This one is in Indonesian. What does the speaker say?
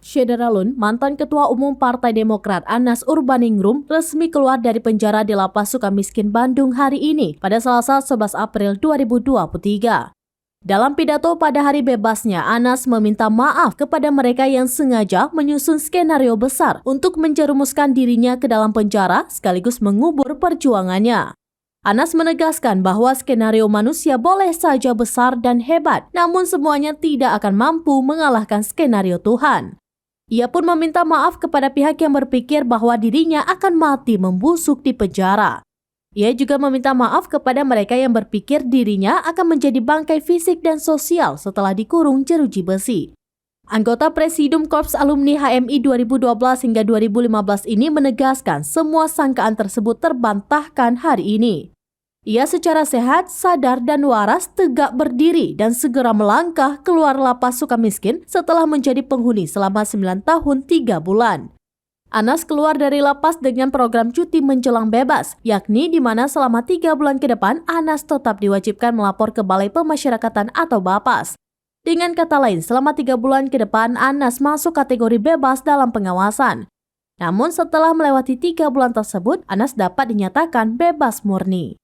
Syederalun, mantan Ketua Umum Partai Demokrat Anas Urbaningrum resmi keluar dari penjara di Lapas Sukamiskin Bandung hari ini pada Selasa 11 April 2023. Dalam pidato pada hari bebasnya, Anas meminta maaf kepada mereka yang sengaja menyusun skenario besar untuk menjerumuskan dirinya ke dalam penjara sekaligus mengubur perjuangannya. Anas menegaskan bahwa skenario manusia boleh saja besar dan hebat, namun semuanya tidak akan mampu mengalahkan skenario Tuhan. Ia pun meminta maaf kepada pihak yang berpikir bahwa dirinya akan mati membusuk di penjara. Ia juga meminta maaf kepada mereka yang berpikir dirinya akan menjadi bangkai fisik dan sosial setelah dikurung jeruji besi. Anggota Presidium Korps Alumni HMI 2012 hingga 2015 ini menegaskan semua sangkaan tersebut terbantahkan hari ini. Ia secara sehat, sadar dan waras tegak berdiri dan segera melangkah keluar Lapas Sukamiskin setelah menjadi penghuni selama 9 tahun 3 bulan. Anas keluar dari lapas dengan program cuti menjelang bebas, yakni di mana selama 3 bulan ke depan Anas tetap diwajibkan melapor ke Balai Pemasyarakatan atau Bapas. Dengan kata lain, selama 3 bulan ke depan Anas masuk kategori bebas dalam pengawasan. Namun setelah melewati 3 bulan tersebut, Anas dapat dinyatakan bebas murni.